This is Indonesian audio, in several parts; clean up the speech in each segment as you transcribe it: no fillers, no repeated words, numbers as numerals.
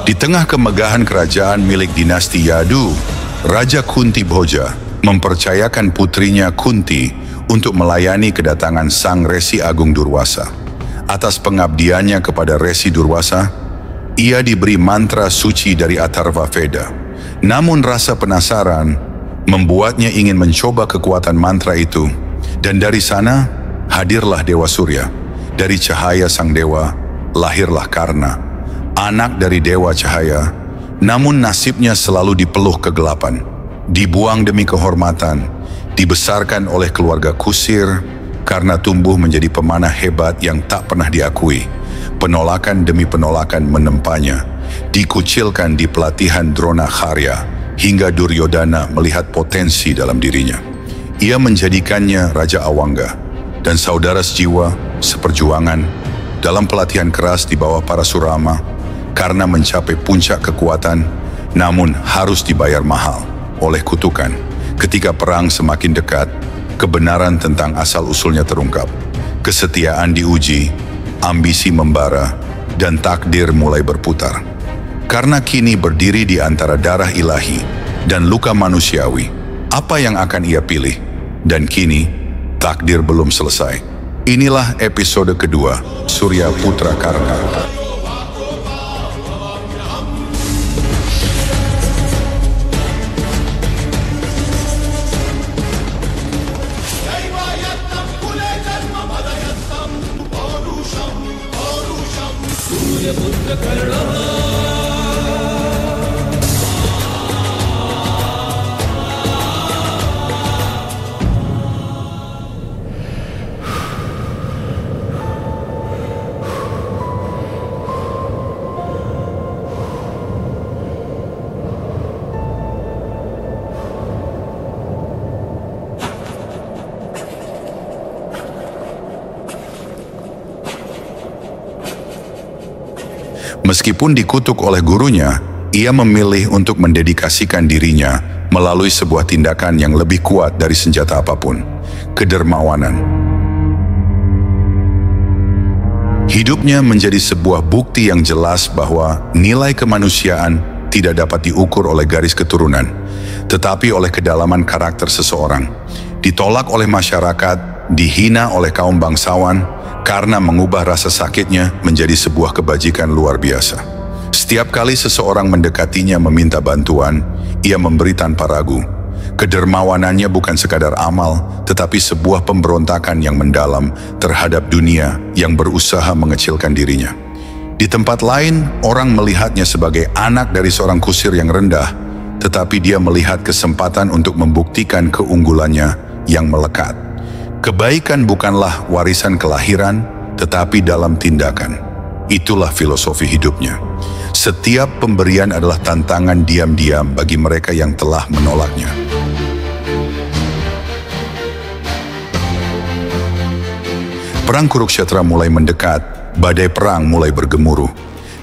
Di tengah kemegahan kerajaan milik dinasti Yadu, Raja Kunti Bhoja mempercayakan putrinya Kunti untuk melayani kedatangan Sang Resi Agung Durwasa. Atas pengabdiannya kepada Resi Durwasa, ia diberi mantra suci dari Atharva Veda. Namun rasa penasaran membuatnya ingin mencoba kekuatan mantra itu, dan dari sana hadirlah Dewa Surya. Dari cahaya sang dewa lahirlah Karna, anak dari Dewa Cahaya, namun nasibnya selalu dipeluh kegelapan. Dibuang demi kehormatan, dibesarkan oleh keluarga kusir karena tumbuh menjadi pemanah hebat yang tak pernah diakui. Penolakan demi penolakan menempanya, dikucilkan di pelatihan Dronacharya hingga Duryodhana melihat potensi dalam dirinya. Ia menjadikannya Raja Awangga dan saudara sejiwa seperjuangan dalam pelatihan keras di bawah Parasurama. Karena mencapai puncak kekuatan, namun harus dibayar mahal oleh kutukan. Ketika perang semakin dekat, kebenaran tentang asal-usulnya terungkap. Kesetiaan diuji, ambisi membara, dan takdir mulai berputar. Karena kini berdiri di antara darah ilahi dan luka manusiawi, apa yang akan ia pilih? Dan kini, takdir belum selesai. Inilah episode kedua, Surya Putra Karna. Meskipun dikutuk oleh gurunya, ia memilih untuk mendedikasikan dirinya melalui sebuah tindakan yang lebih kuat dari senjata apapun, kedermawanan. Hidupnya menjadi sebuah bukti yang jelas bahwa nilai kemanusiaan tidak dapat diukur oleh garis keturunan, tetapi oleh kedalaman karakter seseorang. Ditolak oleh masyarakat, dihina oleh kaum bangsawan, karena mengubah rasa sakitnya menjadi sebuah kebajikan luar biasa. Setiap kali seseorang mendekatinya meminta bantuan, ia memberi tanpa ragu. Kedermawanannya bukan sekadar amal, tetapi sebuah pemberontakan yang mendalam terhadap dunia yang berusaha mengecilkan dirinya. Di tempat lain, orang melihatnya sebagai anak dari seorang kusir yang rendah, tetapi dia melihat kesempatan untuk membuktikan keunggulannya yang melekat. Kebaikan bukanlah warisan kelahiran, tetapi dalam tindakan. Itulah filosofi hidupnya. Setiap pemberian adalah tantangan diam-diam bagi mereka yang telah menolaknya. Perang Kurukshetra mulai mendekat, badai perang mulai bergemuruh.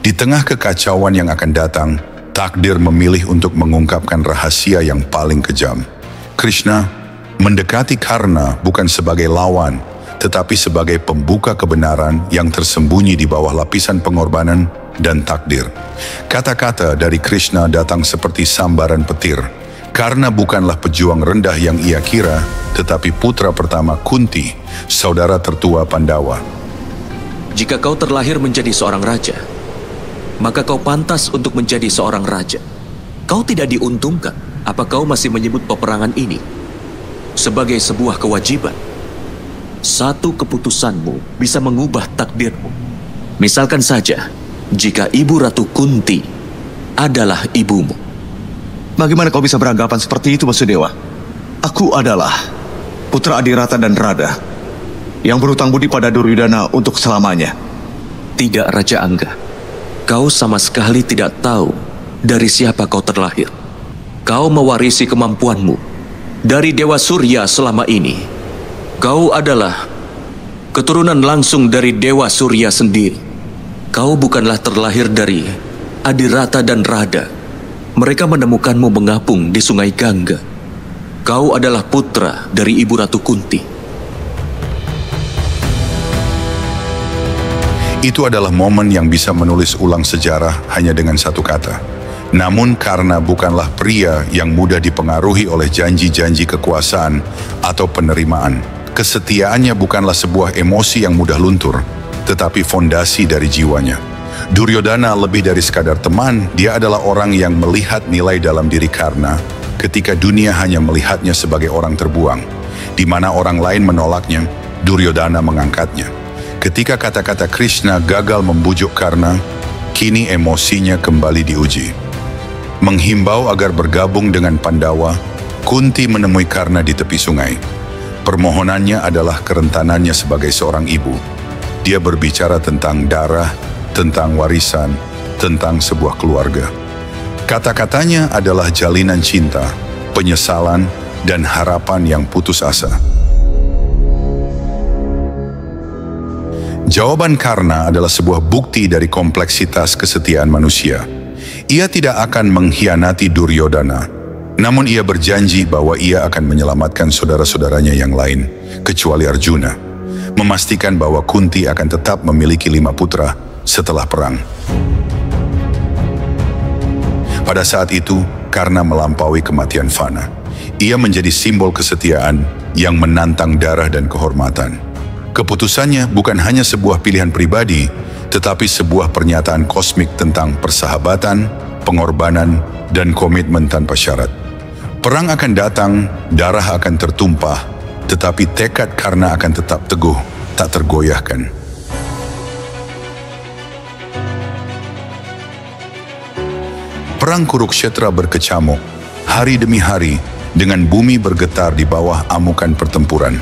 Di tengah kekacauan yang akan datang, takdir memilih untuk mengungkapkan rahasia yang paling kejam. Krishna mendekati Karna bukan sebagai lawan, tetapi sebagai pembuka kebenaran yang tersembunyi di bawah lapisan pengorbanan dan takdir. Kata-kata dari Krishna datang seperti sambaran petir. Karna bukanlah pejuang rendah yang ia kira, tetapi putra pertama Kunti, saudara tertua Pandawa. Jika kau terlahir menjadi seorang raja, maka kau pantas untuk menjadi seorang raja. Kau tidak diuntungkan, apa kau masih menyebut peperangan ini sebagai sebuah kewajiban? Satu keputusanmu bisa mengubah takdirmu. Misalkan saja, jika Ibu Ratu Kunti adalah ibumu. Bagaimana kau bisa beranggapan seperti itu, Basudewa? Aku adalah putra Adirata dan Rada yang berhutang budi pada Duryodhana untuk selamanya. Tidak, Raja Angga. Kau sama sekali tidak tahu dari siapa kau terlahir. Kau mewarisi kemampuanmu dari Dewa Surya selama ini. Kau adalah keturunan langsung dari Dewa Surya sendiri. Kau bukanlah terlahir dari Adirata dan Rada. Mereka menemukanmu mengapung di Sungai Gangga. Kau adalah putra dari Ibu Ratu Kunti. Itu adalah momen yang bisa menulis ulang sejarah hanya dengan satu kata. Namun karena bukanlah pria yang mudah dipengaruhi oleh janji-janji kekuasaan atau penerimaan, kesetiaannya bukanlah sebuah emosi yang mudah luntur, tetapi fondasi dari jiwanya. Duryodhana lebih dari sekadar teman, dia adalah orang yang melihat nilai dalam diri Karna ketika dunia hanya melihatnya sebagai orang terbuang. Di mana orang lain menolaknya, Duryodhana mengangkatnya. Ketika kata-kata Krishna gagal membujuk Karna, kini emosinya kembali diuji. Menghimbau agar bergabung dengan Pandawa, Kunti menemui Karna di tepi sungai. Permohonannya adalah kerentanannya sebagai seorang ibu. Dia berbicara tentang darah, tentang warisan, tentang sebuah keluarga. Kata-katanya adalah jalinan cinta, penyesalan, dan harapan yang putus asa. Jawaban Karna adalah sebuah bukti dari kompleksitas kesetiaan manusia. Ia tidak akan mengkhianati Duryodhana, namun ia berjanji bahwa ia akan menyelamatkan saudara-saudaranya yang lain, kecuali Arjuna, memastikan bahwa Kunti akan tetap memiliki 5 putra setelah perang. Pada saat itu, Karna melampaui kematian fana. Ia menjadi simbol kesetiaan yang menantang darah dan kehormatan. Keputusannya bukan hanya sebuah pilihan pribadi, tetapi sebuah pernyataan kosmik tentang persahabatan, pengorbanan, dan komitmen tanpa syarat. Perang akan datang, darah akan tertumpah, tetapi tekad Karna akan tetap teguh, tak tergoyahkan. Perang Kurukshetra berkecamuk, hari demi hari, dengan bumi bergetar di bawah amukan pertempuran.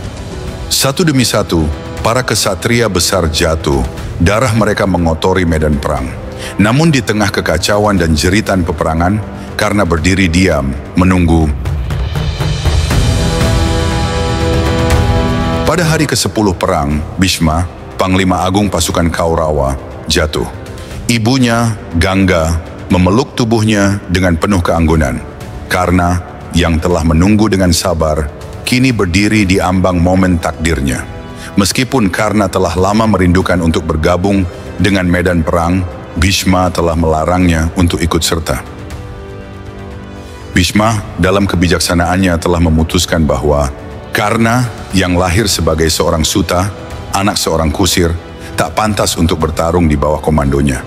Satu demi satu, para kesatria besar jatuh, darah mereka mengotori medan perang. Namun di tengah kekacauan dan jeritan peperangan, Karna berdiri diam, menunggu. Pada hari ke-10 perang, Bhishma, Panglima Agung pasukan Kaurawa, jatuh. Ibunya, Gangga, memeluk tubuhnya dengan penuh keanggunan. Karna, yang telah menunggu dengan sabar, kini berdiri di ambang momen takdirnya. Meskipun Karna telah lama merindukan untuk bergabung dengan medan perang, Bhishma telah melarangnya untuk ikut serta. Bhishma dalam kebijaksanaannya telah memutuskan bahwa Karna yang lahir sebagai seorang suta, anak seorang kusir, tak pantas untuk bertarung di bawah komandonya.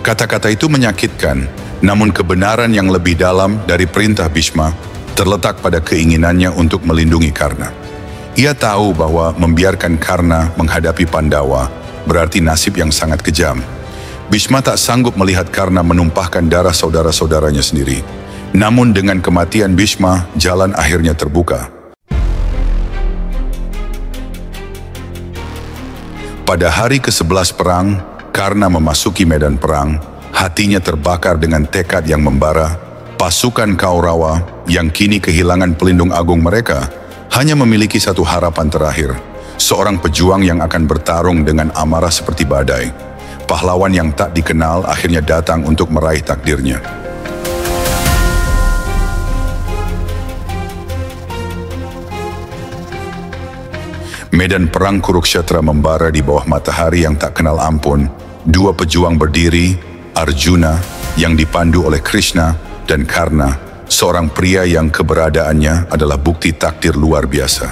Kata-kata itu menyakitkan, namun kebenaran yang lebih dalam dari perintah Bhishma terletak pada keinginannya untuk melindungi Karna. Ia tahu bahwa membiarkan Karna menghadapi Pandawa berarti nasib yang sangat kejam. Bhishma tak sanggup melihat Karna menumpahkan darah saudara-saudaranya sendiri. Namun dengan kematian Bhishma, jalan akhirnya terbuka. Pada hari ke-11 perang, Karna memasuki medan perang, hatinya terbakar dengan tekad yang membara. Pasukan Kaurawa yang kini kehilangan pelindung agung mereka hanya memiliki satu harapan terakhir, seorang pejuang yang akan bertarung dengan amarah seperti badai. Pahlawan yang tak dikenal akhirnya datang untuk meraih takdirnya. Medan perang Kurukshetra membara di bawah matahari yang tak kenal ampun. 2 pejuang berdiri, Arjuna yang dipandu oleh Krishna dan Karna, seorang pria yang keberadaannya adalah bukti takdir luar biasa.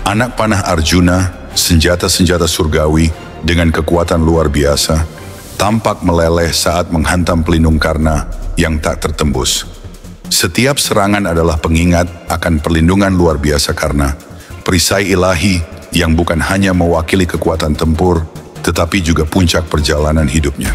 Anak panah Arjuna, senjata-senjata surgawi dengan kekuatan luar biasa, tampak meleleh saat menghantam pelindung Karna yang tak tertembus. Setiap serangan adalah pengingat akan perlindungan luar biasa Karna, perisai ilahi yang bukan hanya mewakili kekuatan tempur, tetapi juga puncak perjalanan hidupnya.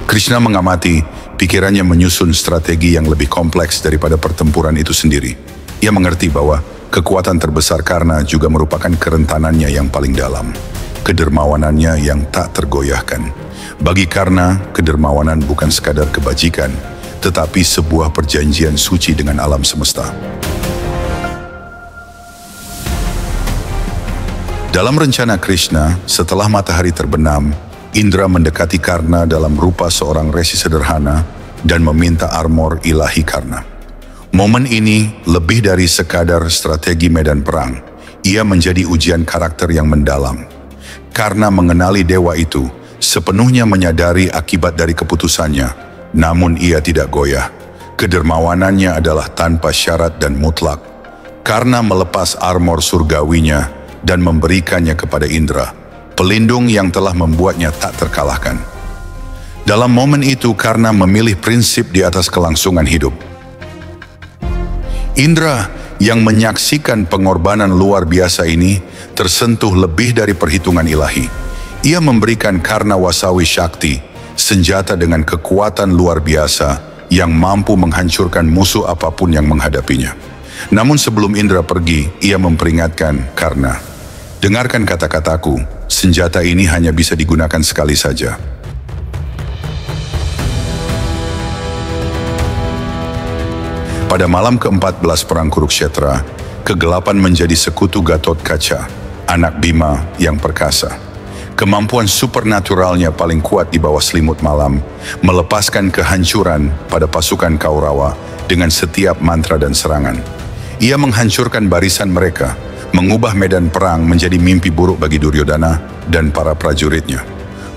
Krishna mengamati, pikirannya menyusun strategi yang lebih kompleks daripada pertempuran itu sendiri. Ia mengerti bahwa kekuatan terbesar Karna juga merupakan kerentanannya yang paling dalam, kedermawanannya yang tak tergoyahkan. Bagi Karna, kedermawanan bukan sekadar kebajikan, tetapi sebuah perjanjian suci dengan alam semesta. Dalam rencana Krishna, setelah matahari terbenam, Indra mendekati Karna dalam rupa seorang resi sederhana dan meminta armor ilahi Karna. Momen ini lebih dari sekadar strategi medan perang. Ia menjadi ujian karakter yang mendalam. Karna mengenali dewa itu, sepenuhnya menyadari akibat dari keputusannya, namun ia tidak goyah. Kedermawanannya adalah tanpa syarat dan mutlak. Karna melepas armor surgawinya dan memberikannya kepada Indra, pelindung yang telah membuatnya tak terkalahkan. Dalam momen itu, Karna memilih prinsip di atas kelangsungan hidup. Indra yang menyaksikan pengorbanan luar biasa ini tersentuh lebih dari perhitungan ilahi. Ia memberikan Karna Wasawi Shakti, senjata dengan kekuatan luar biasa yang mampu menghancurkan musuh apapun yang menghadapinya. Namun sebelum Indra pergi, ia memperingatkan Karna, "Dengarkan kata-kataku, senjata ini hanya bisa digunakan sekali saja." Pada malam ke-14 Perang Kurukshetra, kegelapan menjadi sekutu Gatotkaca, anak Bima yang perkasa. Kemampuan supernaturalnya paling kuat di bawah selimut malam, melepaskan kehancuran pada pasukan Kaurawa dengan setiap mantra dan serangan. Ia menghancurkan barisan mereka, mengubah medan perang menjadi mimpi buruk bagi Duryodhana dan para prajuritnya.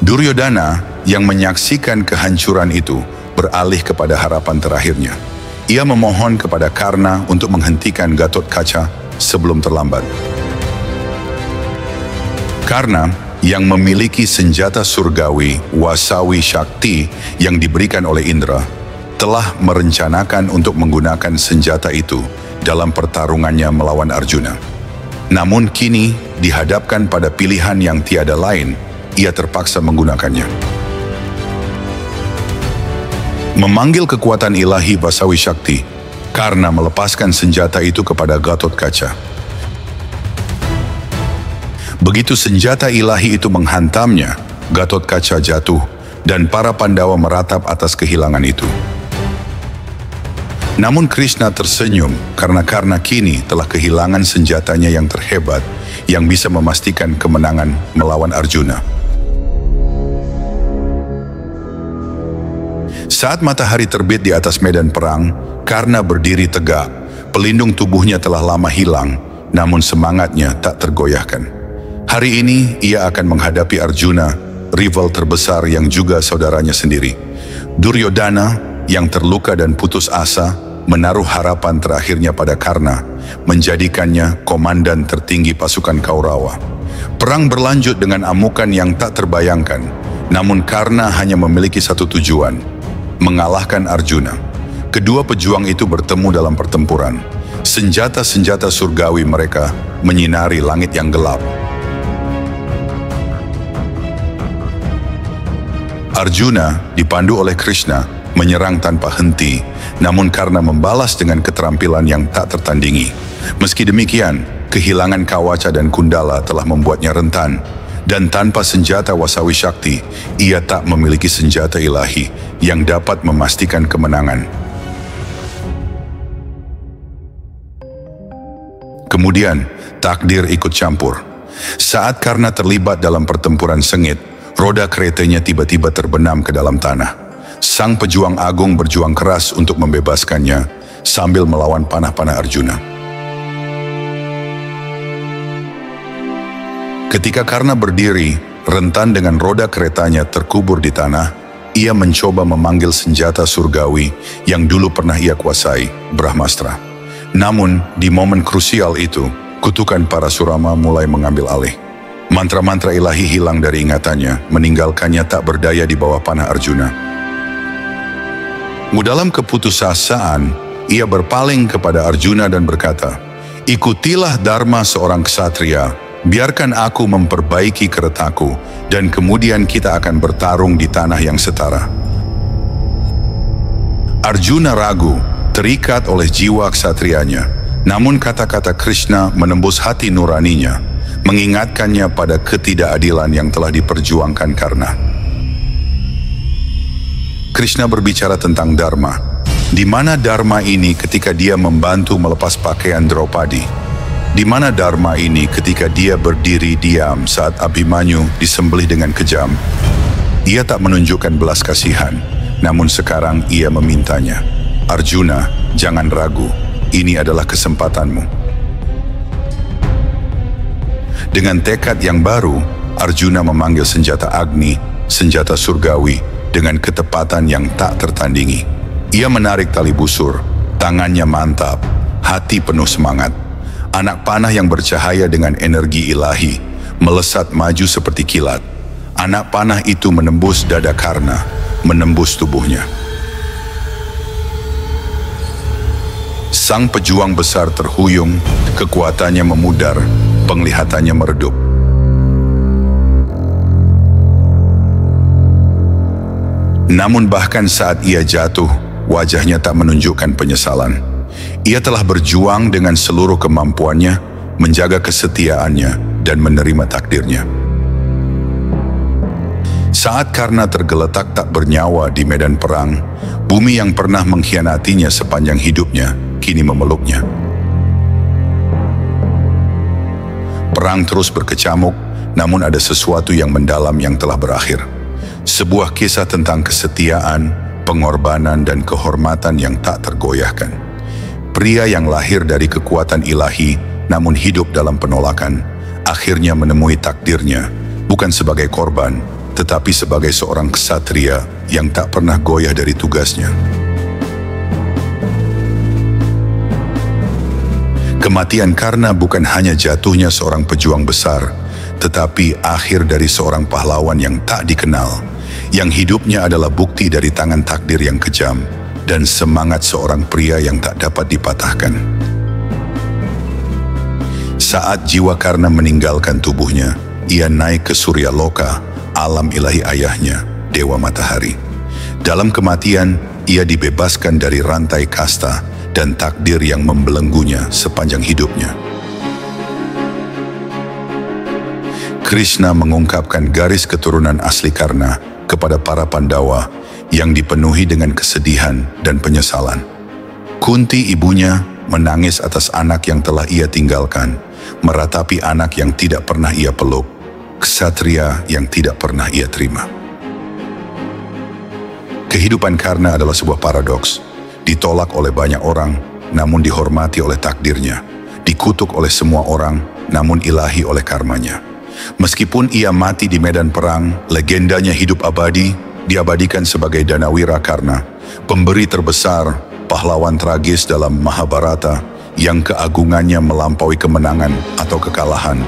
Duryodhana yang menyaksikan kehancuran itu beralih kepada harapan terakhirnya. Ia memohon kepada Karna untuk menghentikan Gatotkaca sebelum terlambat. Karna yang memiliki senjata surgawi Wasawi Shakti yang diberikan oleh Indra, telah merencanakan untuk menggunakan senjata itu dalam pertarungannya melawan Arjuna. Namun kini dihadapkan pada pilihan yang tiada lain, ia terpaksa menggunakannya. Memanggil kekuatan ilahi Wasawi Shakti, Karna melepaskan senjata itu kepada Gatotkaca. Begitu senjata ilahi itu menghantamnya, Gatotkaca jatuh dan para Pandawa meratap atas kehilangan itu. Namun Krishna tersenyum karena Karna kini telah kehilangan senjatanya yang terhebat yang bisa memastikan kemenangan melawan Arjuna. Saat matahari terbit di atas medan perang, Karna berdiri tegak. Pelindung tubuhnya telah lama hilang, namun semangatnya tak tergoyahkan. Hari ini ia akan menghadapi Arjuna, rival terbesar yang juga saudaranya sendiri. Duryodhana yang terluka dan putus asa menaruh harapan terakhirnya pada Karna, menjadikannya komandan tertinggi pasukan Kaurawa. Perang berlanjut dengan amukan yang tak terbayangkan, namun Karna hanya memiliki satu tujuan: mengalahkan Arjuna. Kedua pejuang itu bertemu dalam pertempuran. Senjata-senjata surgawi mereka menyinari langit yang gelap. Arjuna dipandu oleh Krishna menyerang tanpa henti, namun karena membalas dengan keterampilan yang tak tertandingi. Meski demikian, kehilangan Kawaca dan Kundala telah membuatnya rentan. Dan tanpa senjata Wasawi Shakti, ia tak memiliki senjata ilahi yang dapat memastikan kemenangan. Kemudian, takdir ikut campur. Saat Karna terlibat dalam pertempuran sengit, roda keretanya tiba-tiba terbenam ke dalam tanah. Sang pejuang agung berjuang keras untuk membebaskannya sambil melawan panah-panah Arjuna. Ketika Karna berdiri, rentan dengan roda keretanya terkubur di tanah, ia mencoba memanggil senjata surgawi yang dulu pernah ia kuasai, Brahmastra. Namun, di momen krusial itu, kutukan Parasurama mulai mengambil alih. Mantra-mantra ilahi hilang dari ingatannya, meninggalkannya tak berdaya di bawah panah Arjuna. Dalam keputusasaan, ia berpaling kepada Arjuna dan berkata, "Ikutilah dharma seorang ksatria. Biarkan aku memperbaiki keretaku, dan kemudian kita akan bertarung di tanah yang setara." Arjuna ragu, terikat oleh jiwa ksatrianya. Namun kata-kata Krishna menembus hati nuraninya, mengingatkannya pada ketidakadilan yang telah diperjuangkan Karna. Krishna berbicara tentang dharma, Di mana Dharma ini ketika dia membantu melepas pakaian Draupadi? Di mana Dharma ini ketika dia berdiri diam saat Abhimanyu disembelih dengan kejam? Ia tak menunjukkan belas kasihan, namun sekarang ia memintanya. Arjuna, jangan ragu, ini adalah kesempatanmu. Dengan tekad yang baru, Arjuna memanggil senjata Agni, senjata surgawi, dengan ketepatan yang tak tertandingi. Ia menarik tali busur, tangannya mantap, hati penuh semangat. Anak panah yang bercahaya dengan energi ilahi, melesat maju seperti kilat. Anak panah itu menembus dada Karna, menembus tubuhnya. Sang pejuang besar terhuyung, kekuatannya memudar, penglihatannya meredup. Namun bahkan saat ia jatuh, wajahnya tak menunjukkan penyesalan. Ia telah berjuang dengan seluruh kemampuannya, menjaga kesetiaannya, dan menerima takdirnya. Saat Karna tergeletak tak bernyawa di medan perang, bumi yang pernah mengkhianatinya sepanjang hidupnya, kini memeluknya. Perang terus berkecamuk, namun ada sesuatu yang mendalam yang telah berakhir. Sebuah kisah tentang kesetiaan, pengorbanan, dan kehormatan yang tak tergoyahkan. Pria yang lahir dari kekuatan ilahi, namun hidup dalam penolakan, akhirnya menemui takdirnya, bukan sebagai korban, tetapi sebagai seorang ksatria yang tak pernah goyah dari tugasnya. Kematian Karna bukan hanya jatuhnya seorang pejuang besar, tetapi akhir dari seorang pahlawan yang tak dikenal, yang hidupnya adalah bukti dari tangan takdir yang kejam, dan semangat seorang pria yang tak dapat dipatahkan. Saat jiwa Karna meninggalkan tubuhnya, ia naik ke Surya Loka, alam ilahi ayahnya, Dewa Matahari. Dalam kematian, ia dibebaskan dari rantai kasta dan takdir yang membelenggunya sepanjang hidupnya. Krishna mengungkapkan garis keturunan asli Karna kepada para Pandawa yang dipenuhi dengan kesedihan dan penyesalan. Kunti ibunya menangis atas anak yang telah ia tinggalkan, meratapi anak yang tidak pernah ia peluk, ksatria yang tidak pernah ia terima. Kehidupan Karna adalah sebuah paradoks, ditolak oleh banyak orang, namun dihormati oleh takdirnya, dikutuk oleh semua orang, namun ilahi oleh karmanya. Meskipun ia mati di medan perang, legendanya hidup abadi, diabadikan sebagai Danawira Karna, pemberi terbesar, pahlawan tragis dalam Mahabharata, yang keagungannya melampaui kemenangan atau kekalahan,